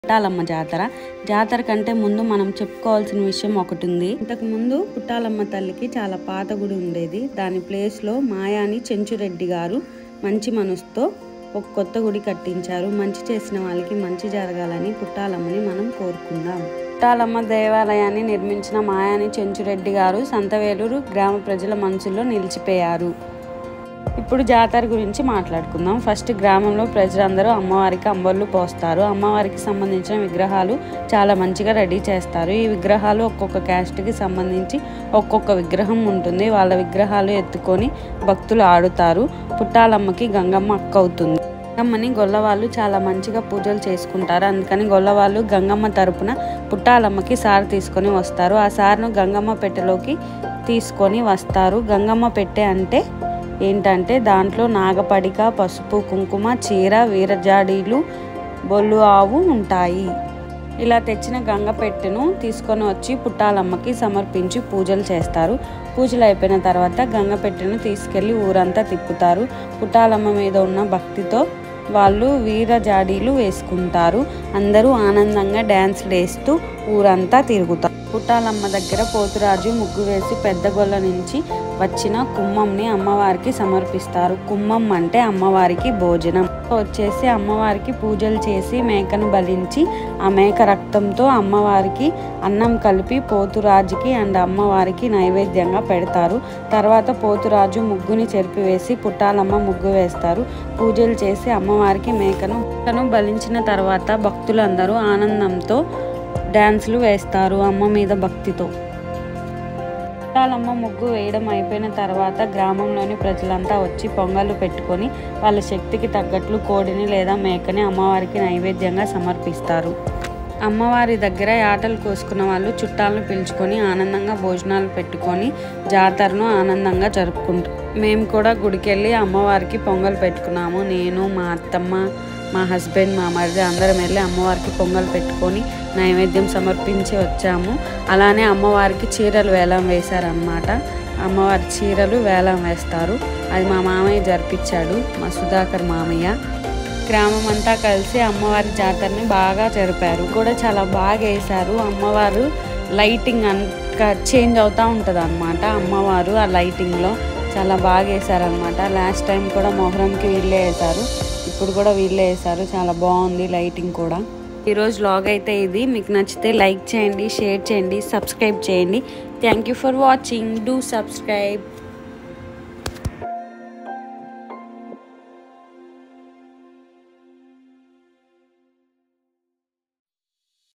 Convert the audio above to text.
పుట్టాలమ్మ జాతర కంటే ముందు మనం చెప్పుకోవాల్సిన విషయం ఒకటి ఉంది. ఇంతకు ముందు పుట్టాలమ్మ తల్లికి చాలా పాత గుడి ఉండేది. దాని ప్లేస్లో మాయాని చెంచురెడ్డి గారు మంచి మనసుతో ఒక కొత్త గుడి కట్టించారు. మంచి చేసిన వాళ్ళకి మంచి జరగాలని పుట్టాలమ్మని మనం కోరుకుందాం. పుట్టాలమ్మ దేవాలయాన్ని నిర్మించిన మాయాని చెంచురెడ్డి గారు సంతవేలూరు గ్రామ ప్రజల మనసులో నిలిచిపోయారు. ఇప్పుడు జాతర గురించి మాట్లాడుకుందాం. ఫస్ట్ గ్రామంలో ప్రజలందరూ అమ్మవారికి అంబర్లు పోస్తారు. అమ్మవారికి సంబంధించిన విగ్రహాలు చాలా మంచిగా రెడీ చేస్తారు. ఈ విగ్రహాలు ఒక్కొక్క క్యాస్ట్కి సంబంధించి ఒక్కొక్క విగ్రహం ఉంటుంది. వాళ్ళ విగ్రహాలు ఎత్తుకొని భక్తులు ఆడుతారు. పుట్టాలమ్మకి గంగమ్మ అక్క అవుతుంది. గంగమ్మని గొల్లవాళ్ళు చాలా మంచిగా పూజలు చేసుకుంటారు. అందుకని గొల్లవాళ్ళు గంగమ్మ తరపున పుట్టాలమ్మకి సారు తీసుకొని వస్తారు. ఆ సారును గంగమ్మ పెట్టెలోకి తీసుకొని వస్తారు. గంగమ్మ పెట్టె అంటే ఏంటంటే దాంట్లో నాగపడిక, పసుపు, కుంకుమ, చీర, వీరజాడీలు, బొల్లు ఆవు ఉంటాయి. ఇలా తెచ్చిన గంగ పెట్టెను తీసుకొని వచ్చి పుట్టాలమ్మకి సమర్పించి పూజలు చేస్తారు. పూజలు అయిపోయిన తర్వాత గంగ పెట్టెను తీసుకెళ్ళి ఊరంతా తిప్పుతారు. పుట్టాలమ్మ మీద ఉన్న భక్తితో వాళ్ళు వీరజాడీలు వేసుకుంటారు. అందరూ ఆనందంగా డ్యాన్స్లు వేస్తూ ఊరంతా తిరుగుతారు. పుట్టాలమ్మ దగ్గర పోతురాజు ముగ్గు వేసి పెద్ద గొల్ల నుంచి వచ్చిన కుమ్మంని అమ్మవారికి సమర్పిస్తారు. కుమ్మం అంటే అమ్మవారికి భోజనం. వచ్చేసి అమ్మవారికి పూజలు చేసి మేకను బలించి ఆ మేక రక్తంతో అమ్మవారికి అన్నం కలిపి పోతురాజుకి అండ్ అమ్మవారికి నైవేద్యంగా పెడతారు. తర్వాత పోతురాజు ముగ్గుని చెరిపివేసి పుట్టాలమ్మ ముగ్గు వేస్తారు. పూజలు చేసి అమ్మవారికి మేకను బలించిన తర్వాత భక్తులందరూ ఆనందంతో డ్యాన్సులు వేస్తారు అమ్మ మీద భక్తితో. పుట్టాలమ్మ ముగ్గు వేయడం అయిపోయిన తర్వాత గ్రామంలోని ప్రజలంతా వచ్చి పొంగళ్ళు పెట్టుకొని వాళ్ళ శక్తికి తగ్గట్లు కోడిని లేదా మేకని అమ్మవారికి నైవేద్యంగా సమర్పిస్తారు. అమ్మవారి దగ్గర యాటలు కోసుకున్న వాళ్ళు చుట్టాలను పిలుచుకొని ఆనందంగా భోజనాలు పెట్టుకొని జాతరను ఆనందంగా జరుపుకుంటారు. మేము కూడా గుడికి వెళ్ళి అమ్మవారికి పొంగల్ పెట్టుకున్నాము. నేను, మా అత్తమ్మ, మా హస్బెండ్, మా మరిది అందరం వెళ్ళి అమ్మవారికి పొంగల్ పెట్టుకొని నైవేద్యం సమర్పించి వచ్చాము. అలానే అమ్మవారికి చీరలు వేలం వేశారనమాట. అమ్మవారి చీరలు వేలం వేస్తారు. అది మా మామయ్య జరిపించాడు, మా సుధాకర్ మామయ్య. గ్రామం అంతా కలిసి అమ్మవారి జాతరని బాగా జరిపారు. కూడా చాలా బాగా వేశారు. అమ్మవారు లైటింగ్ చేంజ్ అవుతూ ఉంటుంది అనమాట. అమ్మవారు ఆ లైటింగ్లో చాలా బాగా వేశారనమాట. లాస్ట్ టైం కూడా మొహరంకి వీళ్ళే వేశారు, ఇప్పుడు కూడా వీళ్ళే వేశారు. చాలా బాగుంది లైటింగ్ కూడా. ఈరోజు వ్లాగ్ అయితే ఇది. మీకు నచ్చితే లైక్ చేయండి, షేర్ చేయండి, సబ్స్క్రైబ్ చేయండి. Thank you for watching. Do subscribe.